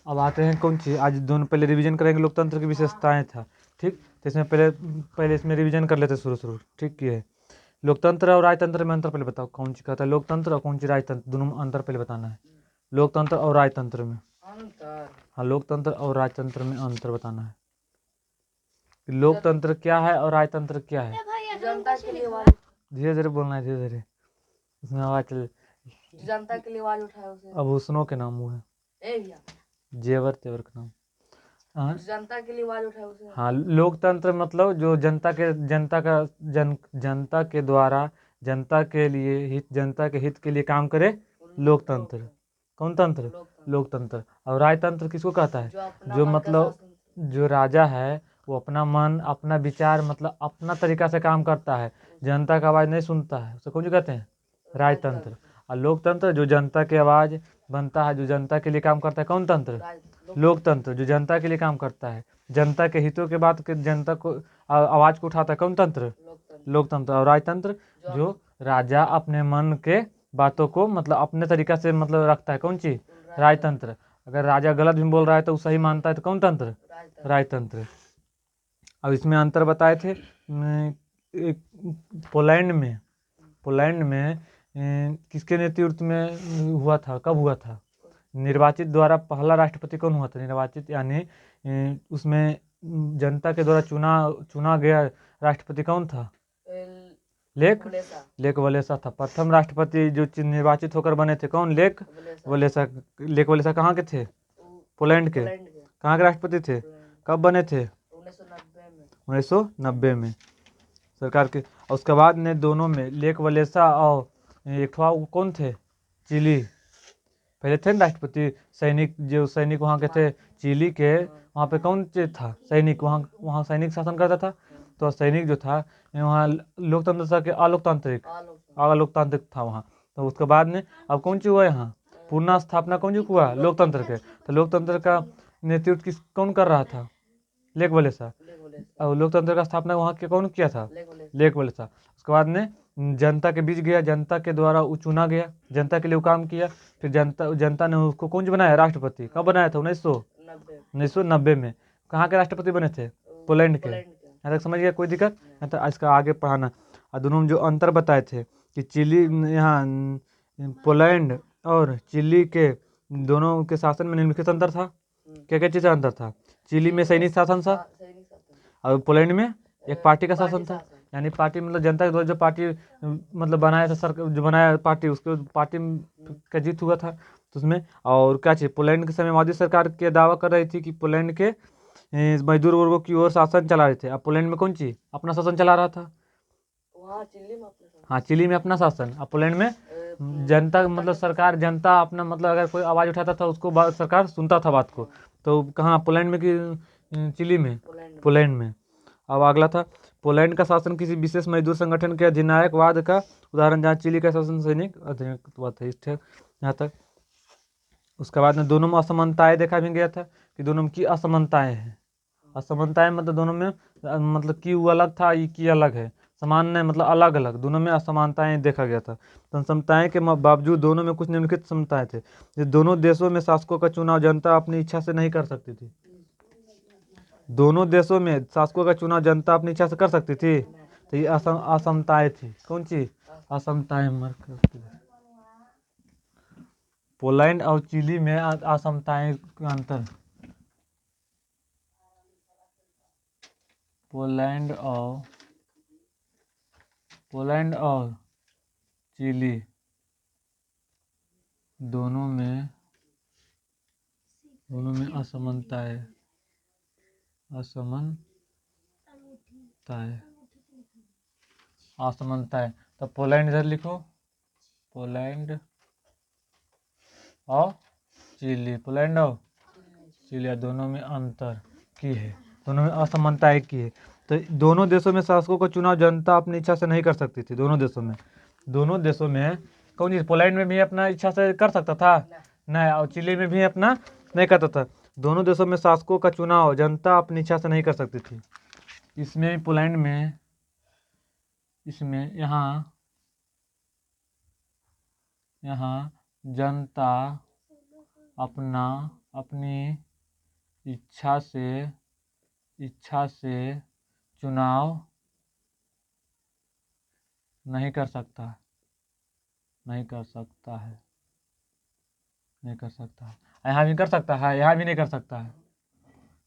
अब आते हैं कौन सी, आज दोनों पहले रिवीजन करेंगे लोकतंत्र की विशेषताएं था, ठीक। तो इसमें पहले इसमें रिवीजन कर लेते शुरू, ठीक किए। लोकतंत्र और राजतंत्र में अंतर पहले बताओ, कौन सी कहता है लोकतंत्र और कौन सी राजतंत्र, दोनों में अंतर पहले बताना है। लोकतंत्र और राजतंत्र में हाँ, लोकतंत्र और राजतंत्र में अंतर बताना है। लोकतंत्र क्या है और राजतंत्र क्या है। धीरे धीरे बोलना है, धीरे धीरे, इसमें आवाज चल। जनता के लिए आवाज उठाए उसे। आभूषणों के नाम वो है, जेवर तेवर का नाम। जनता के लिए आवाज उठाए उसे। हाँ, लोकतंत्र मतलब जो जनता के द्वारा जनता के लिए जनता के हित के लिए काम करे, लोकतंत्र। कौन तंत्र, लोकतंत्र। और राजतंत्र किसको कहता है, जो मतलब जो राजा है वो अपना मन अपना विचार मतलब अपना तरीका से काम करता है, जनता का आवाज़ नहीं सुनता है, उसे कौन कहते हैं, राजतंत्र। और लोकतंत्र जो जनता की आवाज़ बनता है, जो जनता के लिए काम करता है, कौन तंत्र, लोकतंत्र। जो जनता के लिए काम करता है, जनता के हितों के बात जनता को आवाज़ को उठाता है, कौन तंत्र, लोकतंत्र। और राजतंत्र जो राजा अपने मन के बातों को मतलब अपने तरीका से मतलब रखता है, कौन चीज, राजतंत्र। अगर राजा गलत भी बोल रहा है तो वो सही मानता है तो कौन तंत्र, राजतंत्र। अब इसमें अंतर बताए थे पोलैंड में किसके नेतृत्व में हुआ था, कब हुआ था, निर्वाचित द्वारा पहला राष्ट्रपति कौन हुआ था, निर्वाचित यानी उसमें जनता के द्वारा चुना गया राष्ट्रपति कौन था, लेक वलेसा था। प्रथम राष्ट्रपति जो निर्वाचित होकर बने थे कौन, लेक वलेसा कहाँ के थे, पोलैंड के। कहाँ के राष्ट्रपति थे, कब बने थे, 1990 में सरकार के। उसके बाद ने दोनों में लेक वलेसा और एक कौन थे, चिली, पहले थे ना राष्ट्रपति। सैनिक वहाँ के थे चिली के, वहाँ पे कौन था सैनिक, वहाँ सैनिक शासन करता था। तो सैनिक जो था वहाँ लोकतंत्र था कि अलोकतांत्रिक था वहाँ। तो उसके बाद में अब कौन सी हुआ यहाँ, पुनः स्थापना कौन सी हुआ, लोकतंत्र के। तो लोकतंत्र का नेतृत्व कौन कर रहा था, लेक वलेसा। और लोकतंत्र का स्थापना वहाँ के कौन किया था, लेक वलेसा। उसके बाद में जनता के बीच गया, जनता के द्वारा वो चुना गया, जनता के लिए वो काम किया। फिर जनता ने उसको कौन बनाया, राष्ट्रपति। कब बनाया था, 1990 में। कहाँ के राष्ट्रपति बने थे, पोलैंड के। यहाँ तक समझ गया, कोई दिक्कत नहीं तो इसका आगे पढ़ाना। और दोनों में जो अंतर बताए थे कि चिली यहाँ पोलैंड और चिली के दोनों के शासन में निम्नलिखित अंतर था। क्या क्या चीज़ का अंतर था, चिली में सैनिक शासन था और पोलैंड में एक पार्टी का शासन था। यानी पार्टी मतलब जनता के द्वारा जो पार्टी मतलब बनाया था सरकार, जो बनाया पार्टी, उसके पार्टी का जीत हुआ था। तो उसमें और क्या चाहिए, पोलैंड के समय मोदी सरकार के दावा कर रही थी कि पोलैंड के मजदूर वर्गों की ओर शासन चला रहे थे। अब पोलैंड में कौन चीज अपना शासन चला रहा था, हाँ चिली में अपना शासन। अब पोलैंड में जनता मतलब सरकार, जनता अपना मतलब अगर कोई आवाज़ उठाता था उसको सरकार सुनता था बात को। तो कहाँ, पोलैंड में कि चिली में, पोलैंड में। अब अगला था, पोलैंड का शासन किसी विशेष मजदूर संगठन के अधिनायकवाद का उदाहरण, जहाँ चिली का शासन सैनिक अधिनायकवाद था। इस यहाँ तक। उसके बाद में दोनों में असमानताएं देखा भी गया था कि दोनों में की असमानताएं हैं। असमानताएं मतलब दोनों में मतलब की वो अलग था, ये की अलग है, समान नहीं मतलब अलग अलग, दोनों में असमानताएं देखा गया था। तो समताएं के बावजूद दोनों में कुछ निम्नलिखित समताएं थे। दोनों देशों में शासकों का चुनाव जनता अपनी इच्छा से नहीं कर सकती थी। दोनों देशों में शासकों का चुनाव जनता अपनी इच्छा से कर सकती थी। तो ये असमताएं थी, कौन सी असमताएं। पोलैंड और चिली में असमताएं का अंतर, पोलैंड और चिली दोनों में असमानताएं तो पोलैंड इधर लिखो, पोलैंड और चिली, पोलैंड और चिली दोनों में अंतर की है, दोनों में असमानताएं की है। तो दोनों देशों में शासकों का चुनाव जनता अपनी इच्छा से नहीं कर सकती थी। दोनों देशों में कौन चीज़, पोलैंड में भी अपना इच्छा से कर सकता था नहीं, और चिली में भी अपना नहीं करता था। दोनों देशों में शासकों का चुनाव जनता अपनी इच्छा से नहीं कर सकती थी। इसमें पोलैंड में यहाँ जनता अपनी इच्छा से चुनाव नहीं कर सकता है। यहाँ भी कर सकता है, यहाँ भी नहीं कर सकता है।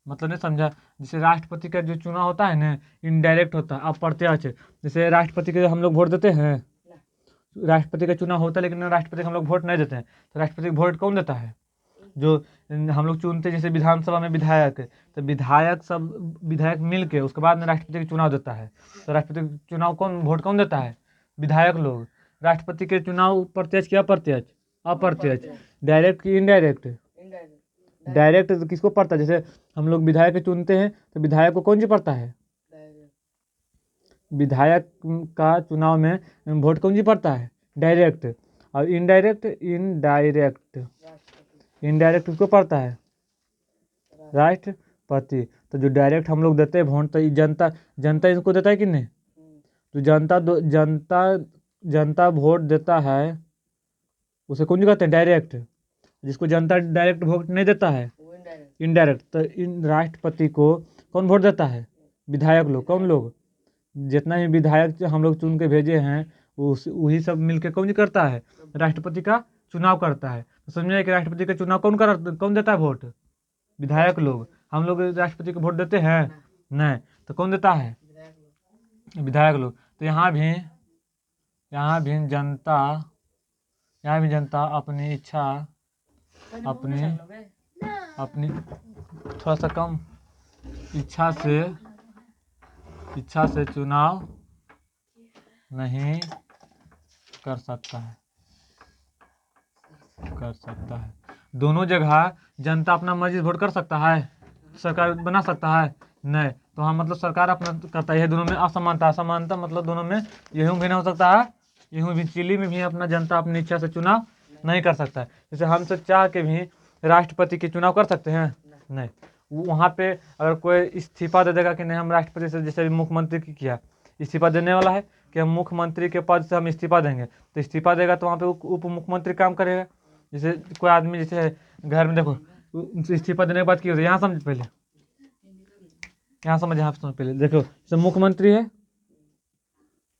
मतलब नहीं समझा। जैसे राष्ट्रपति का जो चुनाव होता है ना, इनडायरेक्ट होता है, अप्रत्यक्ष। जैसे राष्ट्रपति के हम लोग वोट देते हैं, राष्ट्रपति का चुनाव होता है लेकिन राष्ट्रपति को हम लोग वोट नहीं देते हैं। तो राष्ट्रपति को वोट कौन देता है? जो हम लोग चुनते हैं। जैसे विधानसभा में विधायक, तो विधायक मिल के उसके बाद में राष्ट्रपति का चुनाव देता है। तो राष्ट्रपति का चुनाव वोट कौन देता है? विधायक लोग। राष्ट्रपति के चुनाव प्रत्यक्ष क्या अप्रत्यक्ष? अप्रत्यक्ष। डायरेक्ट की इनडायरेक्ट? डायरेक्ट तो किसको पड़ता है? जैसे हम लोग विधायक चुनते हैं तो विधायक को कौन सी पड़ता है? विधायक का चुनाव में वोट कौन सी पड़ता है? डायरेक्ट। और इनडायरेक्ट किसको पड़ता है? राष्ट्रपति। तो जो डायरेक्ट हम लोग देते हैं वोट, तो जनता इसको देता है कि नहीं? तो जनता वोट देता है, उसे कौन सी कहते हैं? डायरेक्ट। जिसको जनता डायरेक्ट वोट नहीं देता है, इनडायरेक्ट। तो राष्ट्रपति को कौन वोट देता है? विधायक लोग। कौन लोग? जितना भी विधायक हम लोग चुन के भेजे हैं, वही सब मिलके कौन करता है? राष्ट्रपति का चुनाव करता है। तो समझिए कि राष्ट्रपति का चुनाव कौन देता है वोट? विधायक लोग। हम लोग राष्ट्रपति को वोट देते हैं? नहीं। तो कौन देता है? विधायक लोग। तो यहाँ भी जनता अपनी थोड़ा सा कम इच्छा से चुनाव नहीं कर सकता है। दोनों जगह जनता अपना मर्जी वोट कर सकता है, सरकार बना सकता है? नहीं। तो हाँ, मतलब सरकार अपना करता है। दोनों में असमानता मतलब दोनों में यही भी नहीं हो सकता है, यही भी। चिली में भी अपना जनता अपनी इच्छा से चुनाव नहीं कर सकता है। जैसे हम सब चाह के भी राष्ट्रपति के चुनाव कर सकते हैं? नहीं। वहाँ पे अगर कोई इस्तीफा दे देगा कि नहीं, हम राष्ट्रपति से, जैसे मुख्यमंत्री की किया, इस्तीफा देने वाला है कि हम मुख्यमंत्री के पद से हम इस्तीफा देंगे, तो इस्तीफा देगा तो वहाँ पे उप मुख्यमंत्री काम करेगा। जैसे कोई आदमी जैसे घर में देखो इस्तीफा देने के बाद की होता है, यहाँ समझ पहले, देखो। जैसे मुख्यमंत्री है,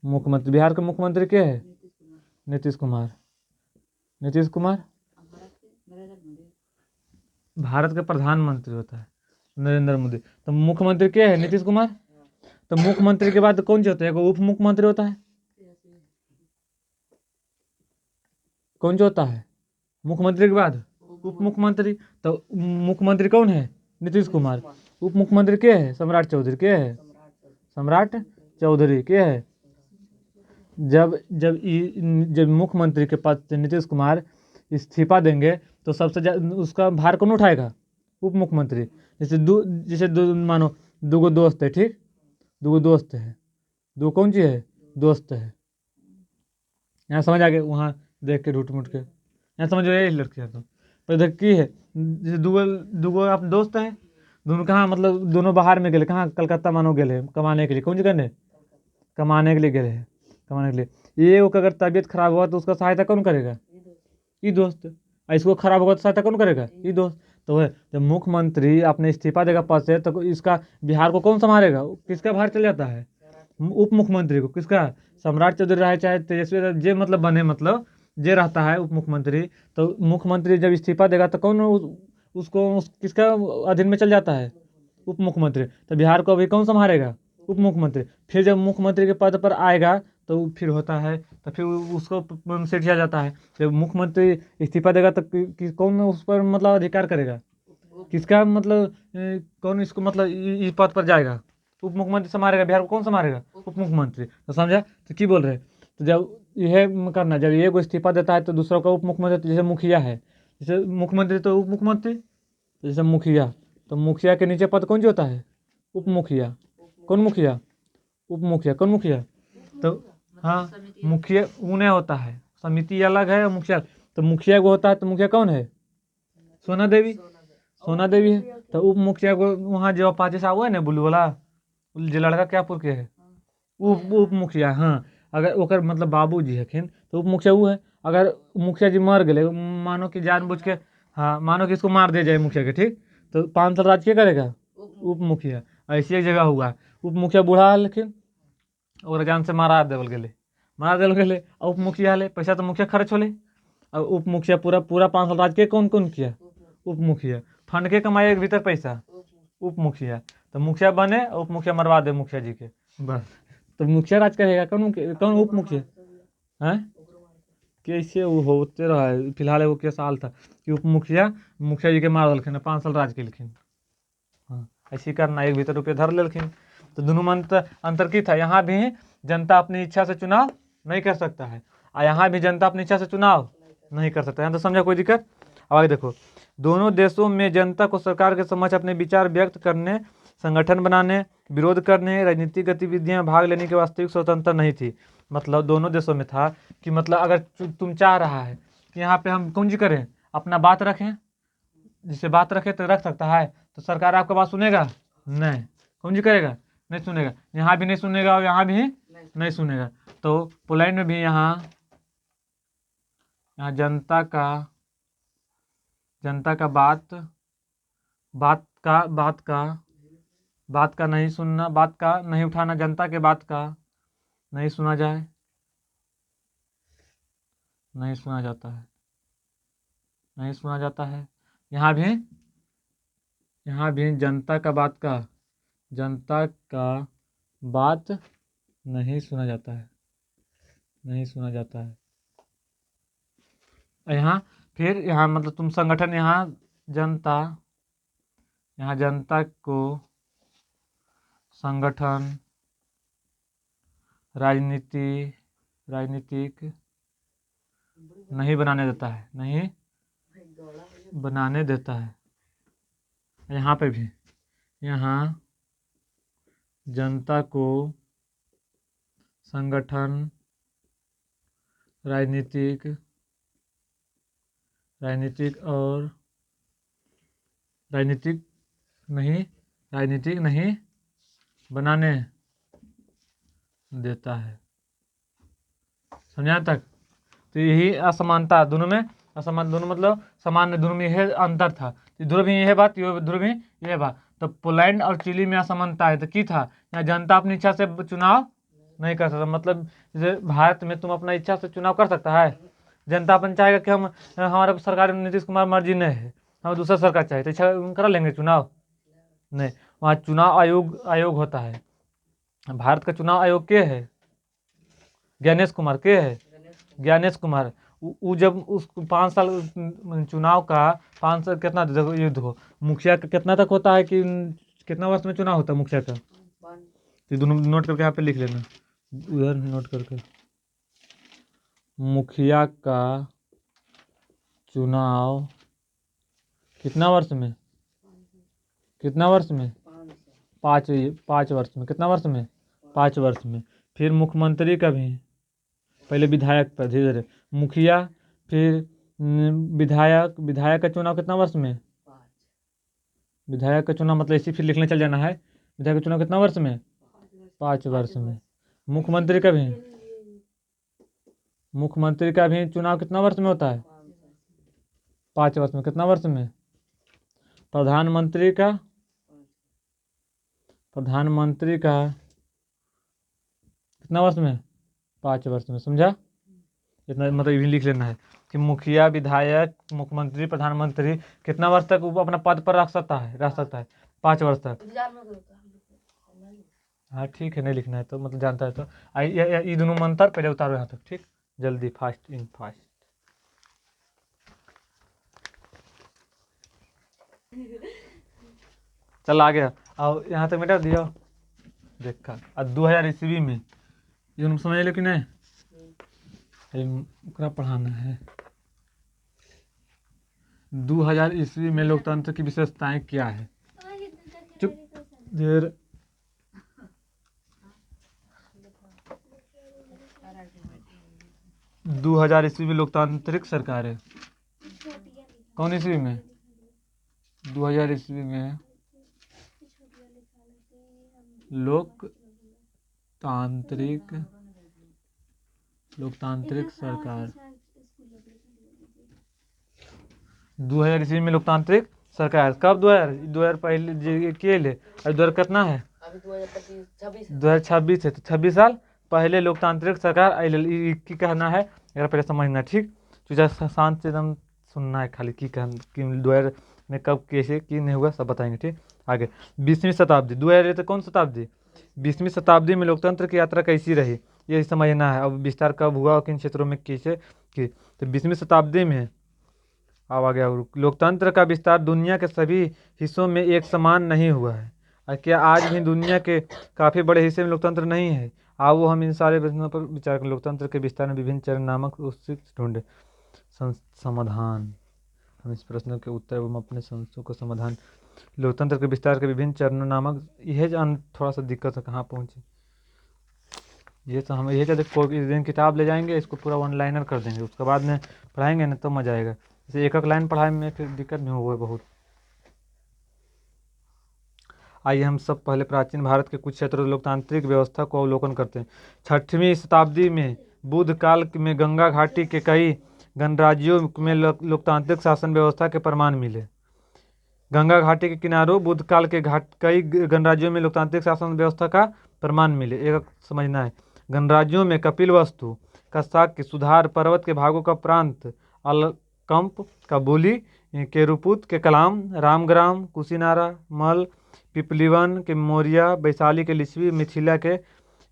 मुख्यमंत्री बिहार के मुख्यमंत्री क्या है? नीतीश कुमार। भारत के प्रधानमंत्री होता है नरेंद्र मोदी। तो मुख्यमंत्री क्या है? नीतीश कुमार। तो मुख्यमंत्री के बाद कौन सी होता है? उप मुख्यमंत्री होता है। कौन सा होता है? मुख्यमंत्री के बाद उप मुख्यमंत्री। तो मुख्यमंत्री कौन है? नीतीश कुमार। उप मुख्यमंत्री क्या है? सम्राट चौधरी क्या है? जब मुख्यमंत्री के पद से नीतीश कुमार इस्तीफा देंगे तो सबसे उसका भार कौन उठाएगा? उप मुख्यमंत्री। जैसे मानो दो दोस्त है, ठीक? दो दोस्त है, दो कौन सी है? दोस्त है। यहाँ समझ आ गया? वहाँ देख के ढूंढ के यहाँ समझ यही लड़की है। तो पर इधर की है, जैसे दूगो आप दोस्त हैं, दोनों कहाँ, मतलब दोनों बाहर में गए, कहाँ? कलकत्ता मानो गए कमाने के लिए। कौन सी करने? कमाने के लिए गए हैं, कमाने के लिए। ये अगर तबीयत खराब हुआ तो उसका सहायता कौन करेगा? ये दोस्त। इसको खराब होगा तो सहायता कौन करेगा? ये दोस्त। तो वह जब मुख्यमंत्री अपने इस्तीफा देगा पद से, तो इसका बिहार को कौन संभालेगा? किसका भार चल जाता है? उप मुख्यमंत्री को। किसका? सम्राट चौधरी रहे चाहे तेजस्वी, जे मतलब बने, मतलब जे रहता है उप मुख्यमंत्री। तो मुख्यमंत्री जब इस्तीफा देगा तो कौन किसका अधीन में चल जाता है? उप मुख्यमंत्री। तो बिहार को अभी कौन संभालेगा? उप मुख्यमंत्री। फिर जब मुख्यमंत्री के पद पर आएगा तो फिर होता है, तो फिर उसको सीट दिया जाता है। जब मुख्यमंत्री इस्तीफा देगा तो कौन उस पर मतलब अधिकार करेगा? किसका मतलब कौन इसको मतलब इस पद पर जाएगा? उप मुख्यमंत्री संभालेगा। बिहार को कौन संभालेगा? उप मुख्यमंत्री। तो समझा? तो की बोल रहे? तो जब यह करना, जब ये को इस्तीफा देता है तो दूसरों का उप मुख्यमंत्री। जैसे मुखिया है, जैसे मुख्यमंत्री तो उप मुख्यमंत्री, जैसे मुखिया, तो मुखिया के नीचे पद कौन जो होता है? उप मुखिया। कौन मुखिया? उप मुखिया। कौन मुखिया? तो हाँ, मुखिया उन्हें होता है, समिति अलग है, मुखिया। तो मुखिया को होता है, तो मुखिया कौन है? सोना देवी है। तो उप मुखिया को वहाँ जो अपाचे साहब हुआ है ना, बुलू वाला, जो लड़का क्या पुर के है, उप मुखिया। हाँ, अगर ओकर मतलब बाबूजी हखिन तो उप मुखिया वो है। अगर मुखिया जी मर गए, मानो कि जानबूझ के हाँ मानो कि इसको मार दिया जाए मुखिया के, ठीक, तो 5 साल राज क्या करेगा? उप मुखिया। ऐसी एक जगह हुआ, उप मुखिया बूढ़ा लेकिन और जान से मारा देवल गेले, मारा देवल गेले। और उप मुखिया ले पैसा तो मुखिया खर्च होले। और उप मुखिया पूरा पूरा 5 साल राज के कौन कौन किया? उप मुखिया। फंड के कमाए के भीतर पैसा उप मुखिया। तो मुखिया बने, उप मुखिया मरवा दे मुखिया जी के, बस। तो मुखिया राज करेगा कौन? कौन उप मुखिया है? कैसे वो होते रहा है? फिलहाल एगो के साल था कि उप मुखिया मुखिया जी के मार देलखिन, 5 साल राज केलखिन। हाँ ऐसी करना, एक भीतर रुपये धर लेलखिन। तो दोनों में अंतर की था? यहाँ भी जनता अपनी इच्छा से चुनाव नहीं कर सकता है, और यहाँ भी जनता अपनी इच्छा से चुनाव नहीं कर सकता है। तो समझा कोई दिक्कत? अब आगे देखो, दोनों देशों में जनता को सरकार के समक्ष अपने विचार व्यक्त करने, संगठन बनाने, विरोध करने, राजनीतिक गतिविधियां भाग लेने की वास्तविक स्वतंत्रता नहीं थी। मतलब दोनों देशों में था कि मतलब अगर तुम चाह रहा है कि यहाँ पे हम कुंज करें, अपना बात रखें, जिसे बात रखे तो रख सकता है, तो सरकार आपका बात सुनेगा? नहीं। कुंज करेगा? नहीं सुनेगा। यहाँ भी नहीं सुनेगा और यहाँ भी नहीं सुनेगा। तो पोलैंड में भी यहाँ जनता का बात का नहीं सुनना, बात का नहीं उठाना, जनता के बात का नहीं सुना जाए, नहीं सुना जाता है, नहीं सुना जाता है। यहाँ भी जनता का बात नहीं सुना जाता है, नहीं सुना जाता है। यहाँ फिर यहाँ मतलब तुम संगठन, यहाँ जनता को संगठन, राजनीतिक नहीं बनाने देता है, नहीं बनाने देता है। यहाँ पे भी यहाँ जनता को संगठन, राजनीतिक नहीं बनाने देता है। समझा तक? तो यही असमानता दोनों में, असमान दोनों मतलब समान, दोनों में यह अंतर था। इधर भी यह बात, इधर भी यह बात। तो पोलैंड और चिली में असमानता है तो की था, यहाँ जनता अपनी इच्छा से चुनाव नहीं कर सकता। मतलब जैसे भारत में तुम अपना इच्छा से चुनाव कर सकता है, जनता अपन चाहेगा कि हम हमारा सरकार नीतीश कुमार मर्जी नहीं है, हम दूसरा सरकार चाहिए, तो इच्छा करा लेंगे चुनाव? नहीं। वहाँ चुनाव आयोग होता है। भारत का चुनाव आयोग के है? ज्ञानेश कुमार के है? ज्ञानेश कुमार। वो जब उस 5 साल चुनाव का 5 साल कितना देखो, ये देखो मुखिया का कितना तक होता है कि कितना वर्ष में चुनाव होता है मुखिया का? तो दोनों नोट करके यहाँ पे लिख लेना, उधर नोट करके। मुखिया का चुनाव कितना वर्ष में? कितना वर्ष में? 5 वर्ष में। कितना वर्ष में? 5 वर्ष में। फिर मुख्यमंत्री का भी, पहले विधायक पर, धीरे धीरे मुखिया, फिर विधायक का चुनाव कितना वर्ष में? विधायक का चुनाव मतलब इसी फिर लिखने चल जाना है। विधायक का चुनाव कितना वर्ष में? 5 वर्ष में। मुख्यमंत्री का भी चुनाव कितना वर्ष में होता है? 5 वर्ष में। कितना वर्ष में? प्रधानमंत्री का कितना वर्ष में? 5 वर्ष में। समझा? इतना मतलब ये लिख लेना है कि मुखिया, विधायक, मुख्यमंत्री, प्रधानमंत्री कितना वर्ष तक वो अपना पद पर रह सकता है? 5 वर्ष तक। हाँ ठीक है, नहीं लिखना है तो मतलब जानता है तो ये दोनों में अंतर पहले उतारो यहाँ तक, ठीक, जल्दी, फास्ट इन फास्ट। चल आ गया, और यहाँ तक मिटा दिया देखा। और 2000 ईस्वी में ये तुम समझ लो कि नहीं, ओकरा पढ़ाना है। 2000 ईस्वी में लोकतंत्र की विशेषताएं क्या है? चुप देर। 2000 ईस्वी में लोकतांत्रिक सरकार है। कौन ईस्वी में? 2000 ईस्वी में लोकतांत्रिक सरकार। 2000 ईस्वी में लोकतांत्रिक सरकार। कब 2000 पहले के लिए और 2000 कितना है अभी 2026 2026 है, तो 26 साल पहले लोकतांत्रिक सरकार आइल की कहना है। अगर पहले समझना ठीक, चूजा शांत से एकदम सुनना है खाली की कहना कि 2000 में कब कैसे की नहीं हुआ सब बताएंगे ठीक। आगे 20वीं शताब्दी, 2000 तो कौन शताब्दी, 20वीं शताब्दी में लोकतंत्र की यात्रा कैसी रही ये समझना है। अब विस्तार कब हुआ और किन क्षेत्रों में कैसे की, तो 20वीं शताब्दी में अब आ गया लोकतंत्र का विस्तार दुनिया के सभी हिस्सों में एक समान नहीं हुआ है। और क्या आज भी दुनिया के काफ़ी बड़े हिस्से में लोकतंत्र नहीं है। आओ हम इन सारे प्रश्नों पर विचार करें। लोकतंत्र के विस्तार में विभिन्न चरण नामक उससे ढूंढे समाधान। हम इस प्रश्न के उत्तर एवं अपने संशयों का समाधान। लोकतंत्र के विस्तार के विभिन्न चरणों नामक यह जान थोड़ा सा दिक्कत है कहाँ पहुँचे ये तो हम ये कहते कोई दिन किताब ले जाएंगे इसको पूरा वन लाइनर कर देंगे, उसके बाद में पढ़ाएंगे ना तो मजा आएगा। जैसे एक लाइन पढ़ाई में फिर दिक्कत नहीं हुआ बहुत। आइए हम सब पहले प्राचीन भारत के कुछ क्षेत्रों लोकतांत्रिक व्यवस्था को अवलोकन करते हैं। 6वीं शताब्दी में बुद्ध काल में गंगा घाटी के कई गणराज्यों में लोकतांत्रिक शासन व्यवस्था के प्रमाण मिले। गंगा घाटी के किनारों बुद्ध काल के कई गणराज्यों में लोकतांत्रिक शासन व्यवस्था का प्रमाण मिले। एक समझना है, गणराज्यों में कपिलवस्तु का शाक्य, सुधार पर्वत के भागों का प्रांत, अलकंप, काबुली, केरुपुत के कलाम, रामग्राम, कुशीनारा, मल, पिपलीवन के मौर्य, वैशाली के लिच्छवी, मिथिला के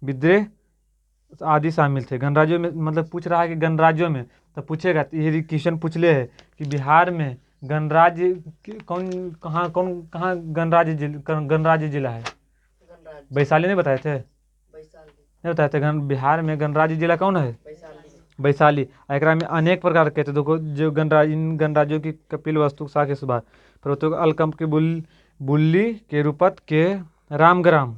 विद्रोह आदि शामिल थे। गणराज्यों में मतलब पूछ रहा है कि गणराज्यों में, तो पूछेगा ये क्वेश्चन पूछ ले है कि बिहार में गणराज्य कहाँ गणराज्य जिला है। गणराज्य वैशाली नहीं बताए थे, वैशाली नहीं बताए थे। बिहार में गणराज्य जिला कौन है, वैशाली वैशाली। एकरा में अनेक प्रकार के थे। देखो जो इन गणराज्यों की कपिल वस्तु शाक्य सुधार पर्वतों अलकंप के बुल्ली, केरुपत के रामग्राम,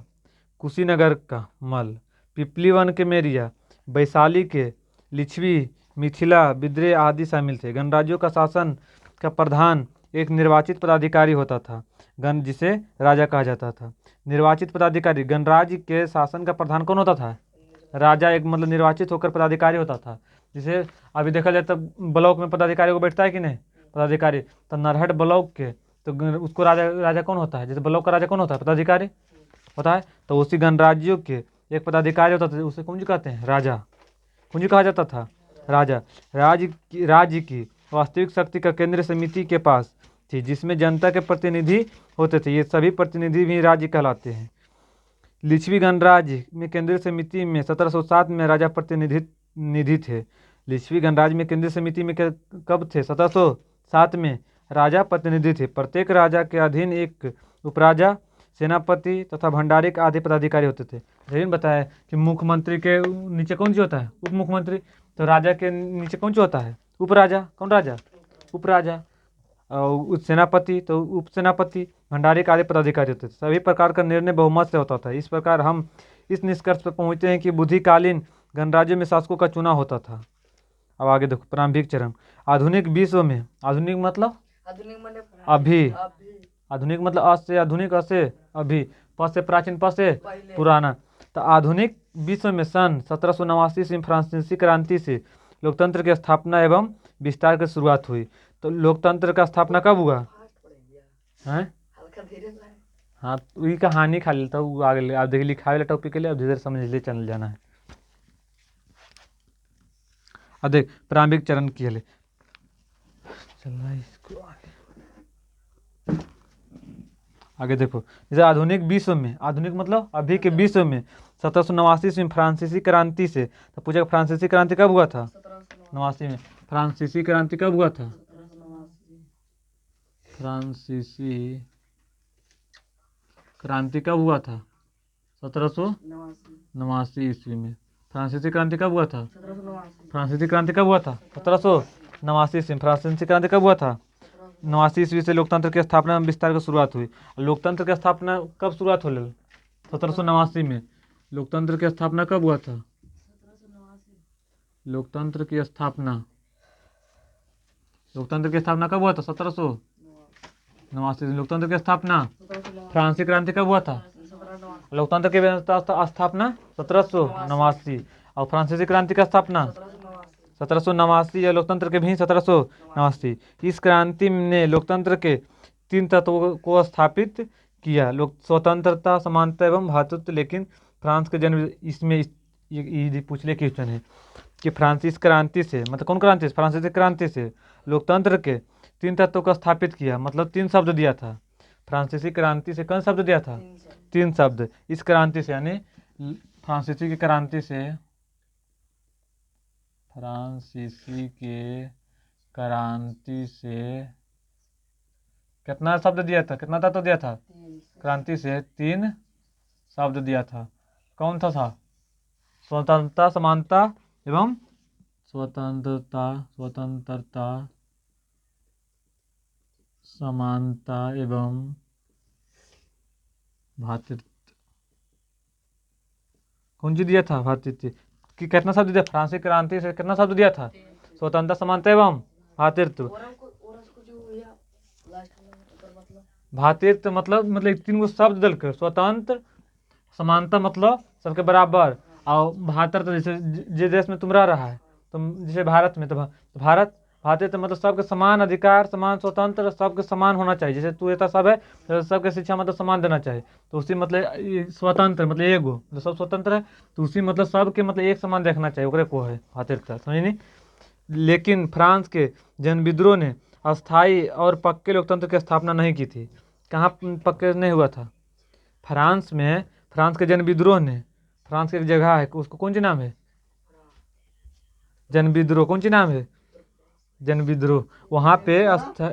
कुशीनगर का मल, पिपलीवन के मेरिया, वैशाली के लिच्छवी, मिथिला विद्रोह आदि शामिल थे। गणराज्यों का शासन का प्रधान एक निर्वाचित पदाधिकारी होता था, जिसे राजा कहा जाता था। निर्वाचित पदाधिकारी, गणराज्य के शासन का प्रधान कौन होता था, राजा। एक मतलब निर्वाचित होकर पदाधिकारी होता था। जैसे अभी देखा जाए तो ब्लॉक में पदाधिकारी को बैठता है कि नहीं पदाधिकारी, तो नरहट ब्लॉक के तो उसको राजा कौन होता है, जैसे ब्लॉक का राजा कौन होता है, पदाधिकारी होता है। तो उसी गणराज्यों के एक पदाधिकारी होता था, उसे कुंज कहते हैं, राजा कुंज कहा जाता था, राजा। राज्य की वास्तविक शक्ति का केंद्र समिति के पास थी, जिसमें जनता के प्रतिनिधि होते थे। ये सभी प्रतिनिधि भी राज्य कहलाते हैं। लिच्छवी गणराज्य में केंद्रीय समिति में 1707 में राजा प्रतिनिधि थे। लिच्छवी गणराज्य में केंद्रीय समिति में कब थे, 1707 में राजा प्रतिनिधि थे। प्रत्येक राजा के अधीन एक उपराजा, सेनापति तथा भंडारिक आदि पदाधिकारी होते थे। लेकिन बताया कि मुख्यमंत्री के नीचे कौन सी होता है, उप मुख्यमंत्री। तो राजा के नीचे कौन सी होता है, उपराजा। कौन राजा, उपराजा। और सेनापति तो उप सेनापति, भंडारिक आदि पदाधिकारी होते थे। सभी प्रकार का निर्णय बहुमत से होता था। इस प्रकार हम इस निष्कर्ष पर पहुंचते हैं कि बुद्धिकालीन गणराज्यों में शासकों का चुनाव होता था। अब आगे देखो, प्रारंभिक चरण। आधुनिक विश्व में, आधुनिक मतलब आधुनिक माने अभी, आधुनिक मतलब अ से आधुनिक, अ से अभी, प से प्राचीन, प से पुराना। तो आधुनिक विश्व में सन 1789 से फ्रांसीसी क्रांति से लोकतंत्र की स्थापना एवं विस्तार की शुरुआत हुई। तो लोकतंत्र का स्थापना कब हुआ है, हल्का धीरे से हाँ वही कहानी खा लेता हूँ आगे। आप देखिए लिखा वाला टॉपिक के लिए अब धीरे समझ ले चल जाना है। अब देख प्रारंभिक चरण की है, चलना इसको आगे देखो। जैसे आधुनिक विश्व में, आधुनिक मतलब अभी के विश्व में 1789 में फ्रांसीसी क्रांति से, तो पूछा फ्रांसीसी क्रांति कब हुआ था, 89 में। फ्रांसीसी क्रांति कब हुआ था, फ्रांसीसी क्रांति कब हुआ था, 1789 ईस्वी में। फ्रांसीसी क्रांति कब हुआ था, फ्रांसीसी क्रांति कब हुआ था, 1789 ईस्वी में। फ्रांसीसी क्रांति कब हुआ था, 89 ईस्वी से लोकतंत्र की स्थापना एवं विस्तार की शुरुआत हुई। लोकतंत्र की स्थापना कब शुरुआत हो, 1789 में। लोकतंत्र की स्थापना कब हुआ था, लोकतंत्र की स्थापना, लोकतंत्र की स्थापना कब हुआ था, 1789। लोकतंत्र की स्थापना, फ्रांसीसी क्रांति कब हुआ था, लोकतंत्र की व्यवस्था स्थापना 1789 और फ्रांसीसी क्रांति का स्थापना 1789 या लोकतंत्र के भी 1789। इस क्रांति ने लोकतंत्र के 3 तत्वों को स्थापित किया, लोक स्वतंत्रता, समानता एवं भ्रातृत्व। लेकिन फ्रांस के जन्म इसमें ये पूछने क्वेश्चन है कि फ्रांसीसी क्रांति से, मतलब कौन क्रांति से? फ्रांसीसी क्रांति से लोकतंत्र के 3 तत्वों को स्थापित किया, मतलब 3 शब्द दिया था। फ्रांसीसी क्रांति से कौन शब्द दिया था? 3 शब्द। इस क्रांति से यानी फ्रांसीसी की क्रांति से, फ्रांसीसी के क्रांति से कितना शब्द दिया था? कितना तत्व दिया था? क्रांति से 3 शब्द दिया था। कौन था? स्वतंत्रता, समानता एवं स्वतंत्रता, समानता एवं भ्रातृत्व। कौन सी दिया था? भ्रातृत्व कि कितना शब्द दिया? फ्रांसीसी क्रांति से कितना शब्द दिया था? स्वतंत्रता, समानता एवं भ्रातृत्व। भ्रातृत्व मतलब 3 गो शब्द दल के, स्वतंत्र, समानता मतलब सबके बराबर, और भ्रातृत्व जैसे जिस देश में तुम रह रहा है, तुम जैसे भारत में, तो भारत, भ्रातृत्व मतलब सबके समान अधिकार, समान स्वतंत्र, सबके समान होना चाहिए। जैसे तू ऐसा सब है तो सबके शिक्षा मतलब समान देना चाहिए। तो उसी मतलब स्वतंत्र मतलब एगो, तो सब स्वतंत्र है, तो उसी मतलब सबके मतलब एक समान देखना चाहिए, ओकरे को है भ्रातृत्व, समझ नहीं। लेकिन फ्रांस के जन विद्रोह ने अस्थायी और पक्के लोकतंत्र की स्थापना नहीं की थी। कहाँ पक्के नहीं हुआ था? फ्रांस में। फ्रांस के जन विद्रोह ने, फ्रांस की एक जगह है, उसको कौन सी नाम है? जन विद्रोह। कौन सी नाम है? जन विद्रोह। वहाँ पे अच्छा